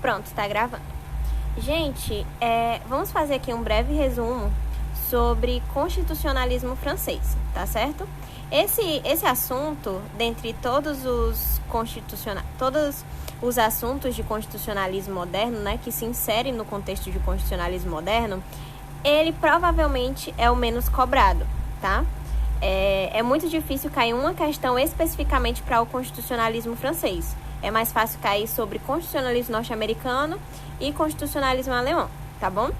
Pronto, tá gravando. Gente, vamos fazer aqui um breve resumo sobre constitucionalismo francês, tá certo? Esse assunto, dentre todos os assuntos de constitucionalismo moderno, né, que se inserem no contexto de constitucionalismo moderno, ele provavelmente é o menos cobrado, tá? É muito difícil cair uma questão especificamente para o constitucionalismo francês. É mais fácil cair sobre constitucionalismo norte-americano e constitucionalismo alemão, tá bom?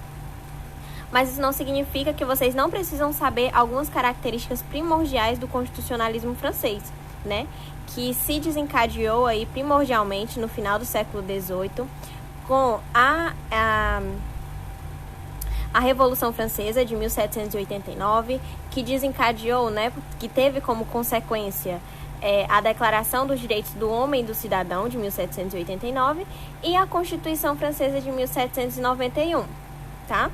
Mas isso não significa que vocês não precisam saber algumas características primordiais do constitucionalismo francês, né? Que se desencadeou aí primordialmente no final do século XVIII com a Revolução Francesa de 1789, que desencadeou, né? Que teve como consequência a Declaração dos Direitos do Homem e do Cidadão de 1789 e a Constituição Francesa de 1791, tá?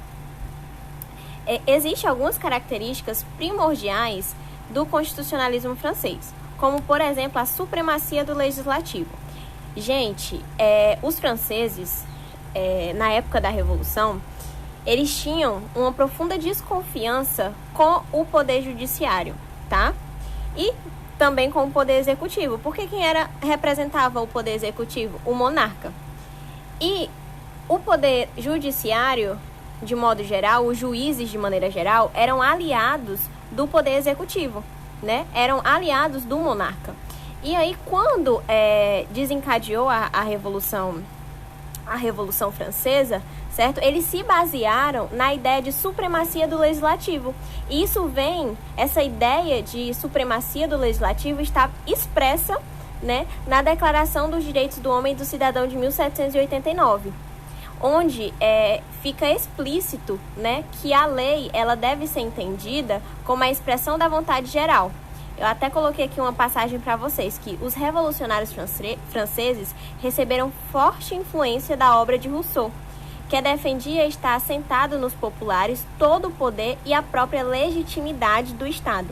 Existem algumas características primordiais do constitucionalismo francês, como, por exemplo, a supremacia do legislativo. Gente, os franceses, na época da Revolução, eles tinham uma profunda desconfiança com o poder judiciário, tá? E também com o poder executivo, porque quem representava o poder executivo? O monarca. E o poder judiciário, de modo geral, os juízes, de maneira geral, eram aliados do poder executivo, né? Eram aliados do monarca. E aí, quando desencadeou a Revolução Francesa, certo? Eles se basearam na ideia de supremacia do legislativo. E essa ideia de supremacia do legislativo está expressa, né, na Declaração dos Direitos do Homem e do Cidadão de 1789, onde fica explícito, né, que a lei ela deve ser entendida como a expressão da vontade geral. Eu até coloquei aqui uma passagem para vocês, que os revolucionários franceses receberam forte influência da obra de Rousseau, que defendia estar assentado nos populares todo o poder e a própria legitimidade do Estado.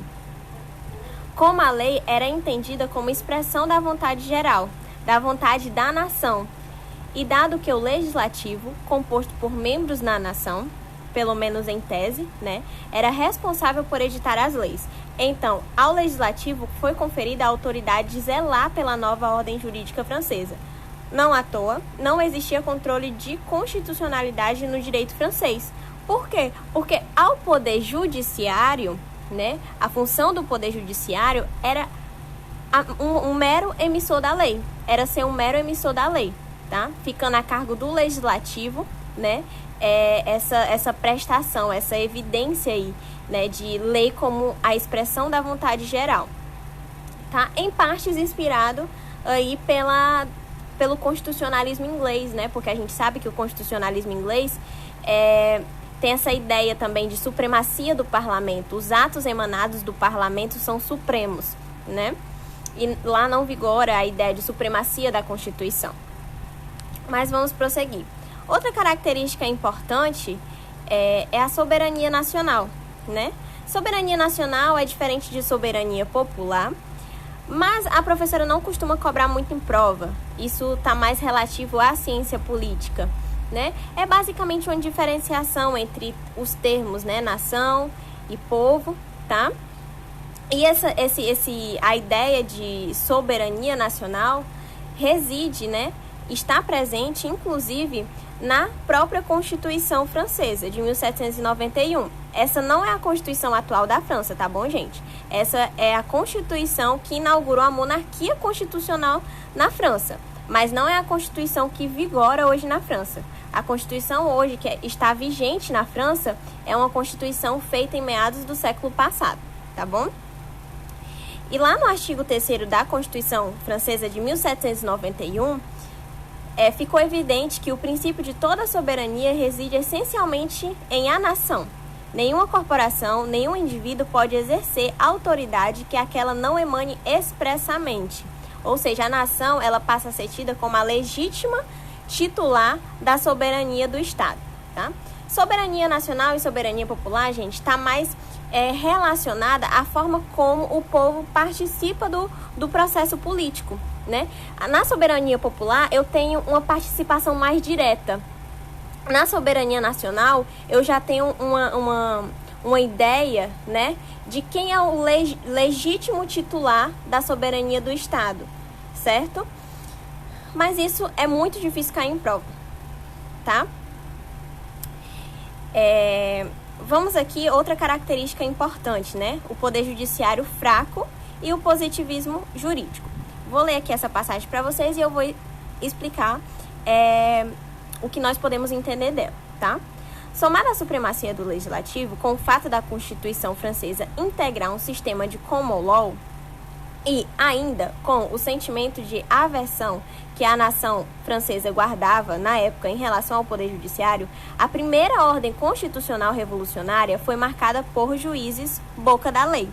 Como a lei era entendida como expressão da vontade geral, da vontade da nação, e dado que o legislativo, composto por membros da nação, pelo menos em tese, né, era responsável por editar as leis. Então, ao legislativo foi conferida a autoridade de zelar pela nova ordem jurídica francesa. Não à toa, não existia controle de constitucionalidade no direito francês. Por quê? Porque ao poder judiciário, né, a função do poder judiciário era um mero emissor da lei. Era ser um mero emissor da lei, tá? Ficando a cargo do legislativo, né, essa prestação, essa evidência aí, né, de lei como a expressão da vontade geral, tá? Em partes inspirado aí pelo constitucionalismo inglês, né? Porque a gente sabe que o constitucionalismo inglês tem essa ideia também de supremacia do parlamento. Os atos emanados do parlamento são supremos, né? E lá não vigora a ideia de supremacia da Constituição. Mas vamos prosseguir. Outra característica importante é a soberania nacional, né? Soberania nacional é diferente de soberania popular, mas a professora não costuma cobrar muito em prova. Isso está mais relativo à ciência política, né? É basicamente uma diferenciação entre os termos, né, nação e povo, tá? E a ideia de soberania nacional reside, né, está presente, inclusive, na própria Constituição Francesa, de 1791. Essa não é a Constituição atual da França, tá bom, gente? Essa é a Constituição que inaugurou a monarquia constitucional na França, mas não é a Constituição que vigora hoje na França. A Constituição hoje, que está vigente na França, é uma Constituição feita em meados do século passado, tá bom? E lá no artigo 3º da Constituição Francesa de 1791, ficou evidente que o princípio de toda soberania reside essencialmente em a nação. Nenhuma corporação, nenhum indivíduo pode exercer autoridade que aquela não emane expressamente. Ou seja, a nação ela passa a ser tida como a legítima titular da soberania do Estado, tá? Soberania nacional e soberania popular, gente, está mais relacionada à forma como o povo participa do processo político, né? Na soberania popular, eu tenho uma participação mais direta. Na soberania nacional, eu já tenho uma ideia, né, de quem é o legítimo titular da soberania do Estado, certo? Mas isso é muito difícil cair em prova, tá? Vamos aqui, outra característica importante, né? O poder judiciário fraco e o positivismo jurídico. Vou ler aqui essa passagem para vocês e eu vou explicar o que nós podemos entender dela, tá? Somada à supremacia do legislativo, com o fato da Constituição francesa integrar um sistema de common law e ainda com o sentimento de aversão que a nação francesa guardava na época em relação ao poder judiciário, a primeira ordem constitucional revolucionária foi marcada por juízes boca da lei,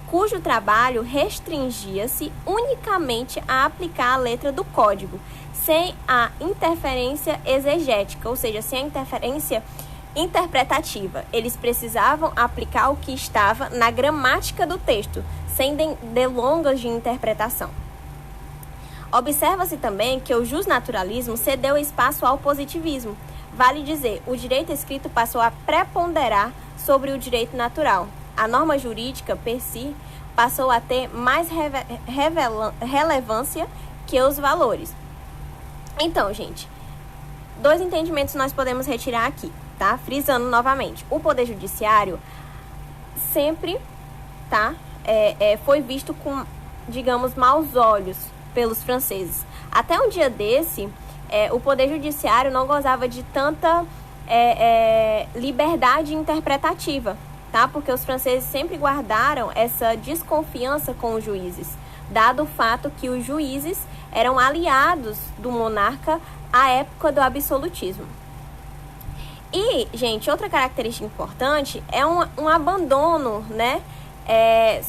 cujo trabalho restringia-se unicamente a aplicar a letra do código, sem a interferência exegética, ou seja, sem a interferência interpretativa. Eles precisavam aplicar o que estava na gramática do texto, sem delongas de interpretação. Observa-se também que o justnaturalismo cedeu espaço ao positivismo. Vale dizer, o direito escrito passou a preponderar sobre o direito natural. A norma jurídica, per si, passou a ter mais relevância que os valores. Então, gente, 2 entendimentos nós podemos retirar aqui, tá? Frisando novamente, o poder judiciário sempre, tá, foi visto com, digamos, maus olhos pelos franceses. Até um dia desse, o poder judiciário não gozava de tanta liberdade interpretativa, tá? Porque os franceses sempre guardaram essa desconfiança com os juízes, dado o fato que os juízes eram aliados do monarca à época do absolutismo. E, gente, outra característica importante é um abandono, né,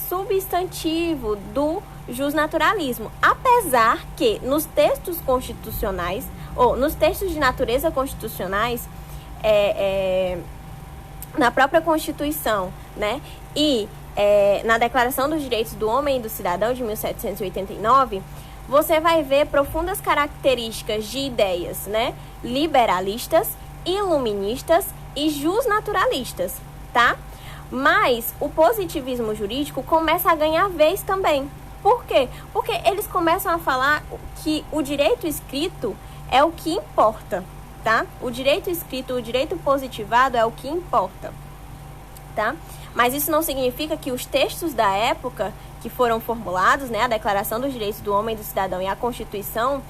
substantivo do justnaturalismo, apesar que nos textos constitucionais, ou nos textos de natureza constitucionais, na própria Constituição, né, e na Declaração dos Direitos do Homem e do Cidadão de 1789, você vai ver profundas características de ideias, né, liberalistas, iluministas e justnaturalistas, tá? Mas o positivismo jurídico começa a ganhar vez também. Por quê? Porque eles começam a falar que o direito escrito é o que importa, tá? O direito escrito, o direito positivado é o que importa, tá? Mas isso não significa que os textos da época que foram formulados, né, a Declaração dos Direitos do Homem e do Cidadão e a Constituição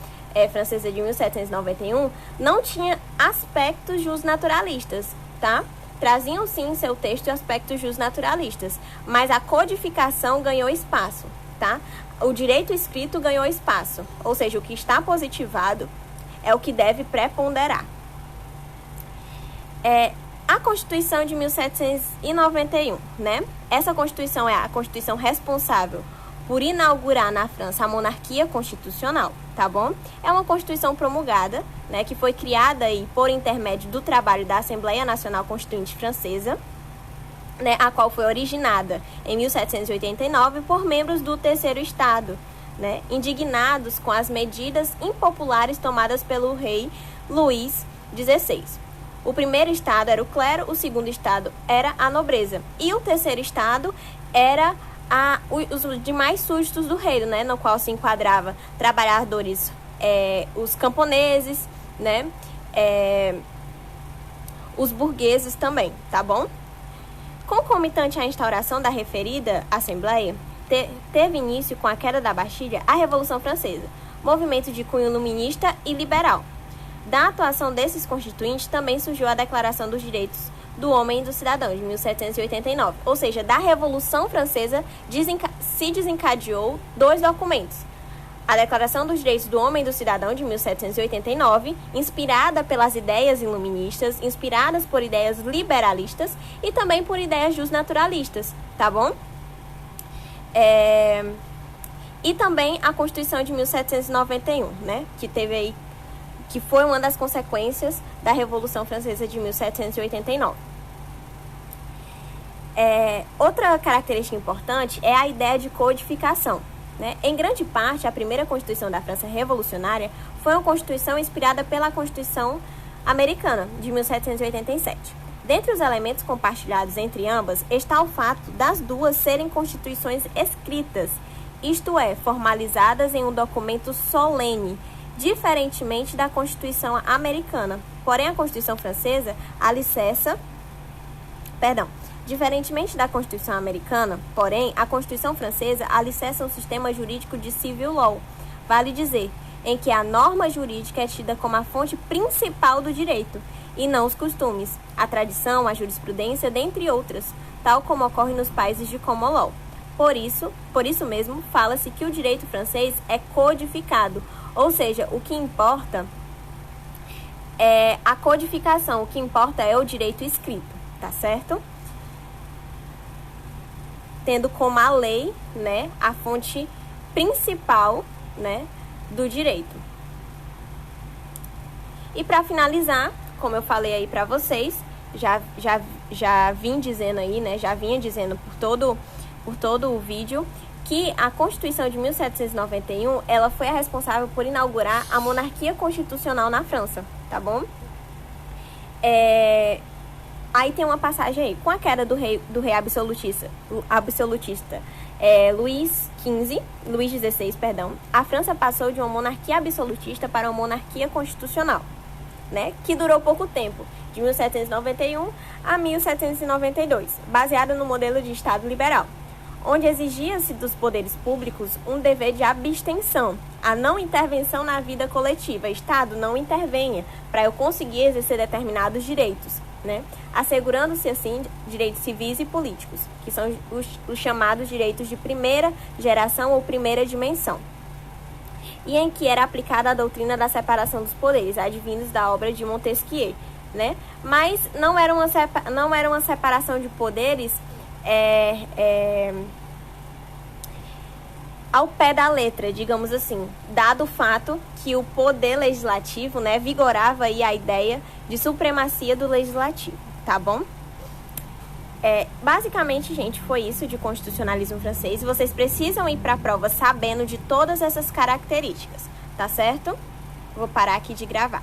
francesa de 1791, não tinha aspectos justnaturalistas, tá? Traziam sim em seu texto aspectos justnaturalistas, mas a codificação ganhou espaço, tá? O direito escrito ganhou espaço, ou seja, o que está positivado é o que deve preponderar. A Constituição de 1791, né? Essa Constituição é a Constituição responsável por inaugurar na França a monarquia constitucional, tá bom? É uma Constituição promulgada, né, que foi criada aí por intermédio do trabalho da Assembleia Nacional Constituinte Francesa, né, a qual foi originada em 1789 por membros do Terceiro Estado, né, indignados com as medidas impopulares tomadas pelo rei Luís XVI. O primeiro estado era o clero, o segundo estado era a nobreza e o terceiro estado era os demais súditos do reino, né, no qual se enquadrava trabalhadores, os camponeses, né, os burgueses também, tá bom? Concomitante à instauração da referida Assembleia, teve início com a queda da Bastilha a Revolução Francesa, movimento de cunho iluminista e liberal. Da atuação desses constituintes também surgiu a Declaração dos Direitos do Homem e do Cidadão, de 1789. Ou seja, da Revolução Francesa se desencadeou 2 documentos. A Declaração dos Direitos do Homem e do Cidadão, de 1789, inspirada pelas ideias iluministas, inspiradas por ideias liberalistas e também por ideias justnaturalistas, tá bom? E também a Constituição de 1791, né, que foi uma das consequências da Revolução Francesa de 1789. Outra característica importante é a ideia de codificação, né? Em grande parte, a primeira Constituição da França revolucionária foi uma Constituição inspirada pela Constituição americana, de 1787. Dentre os elementos compartilhados entre ambas está o fato das duas serem constituições escritas, isto é, formalizadas em um documento solene, diferentemente da Constituição americana. Porém, a Constituição francesa Diferentemente da Constituição americana, porém, a Constituição francesa alicerça um sistema jurídico de civil law, vale dizer, em que a norma jurídica é tida como a fonte principal do direito, e não os costumes, a tradição, a jurisprudência, dentre outras, tal como ocorre nos países de common law. Por isso mesmo, fala-se que o direito francês é codificado, ou seja, o que importa é a codificação, o que importa é o direito escrito, tá certo? Tendo como a lei, né, a fonte principal, né, do direito. E para finalizar, como eu falei aí para vocês, já vinha dizendo por todo o vídeo, que a Constituição de 1791, ela foi a responsável por inaugurar a monarquia constitucional na França, tá bom? Aí tem uma passagem aí, com a queda do rei absolutista Luís XVI, a França passou de uma monarquia absolutista para uma monarquia constitucional, né, que durou pouco tempo, de 1791 a 1792, baseada no modelo de Estado liberal, onde exigia-se dos poderes públicos um dever de abstenção, a não intervenção na vida coletiva. Estado, não intervenha para eu conseguir exercer determinados direitos, né? Assegurando-se assim direitos civis e políticos, que são os chamados direitos de primeira geração ou primeira dimensão, e em que era aplicada a doutrina da separação dos poderes, advindos da obra de Montesquieu, né? Mas não era uma separação de poderes ao pé da letra, digamos assim, dado o fato que o poder legislativo, né, vigorava aí a ideia de supremacia do legislativo, tá bom? Basicamente, gente, foi isso de constitucionalismo francês. Vocês precisam ir para a prova sabendo de todas essas características, tá certo? Vou parar aqui de gravar.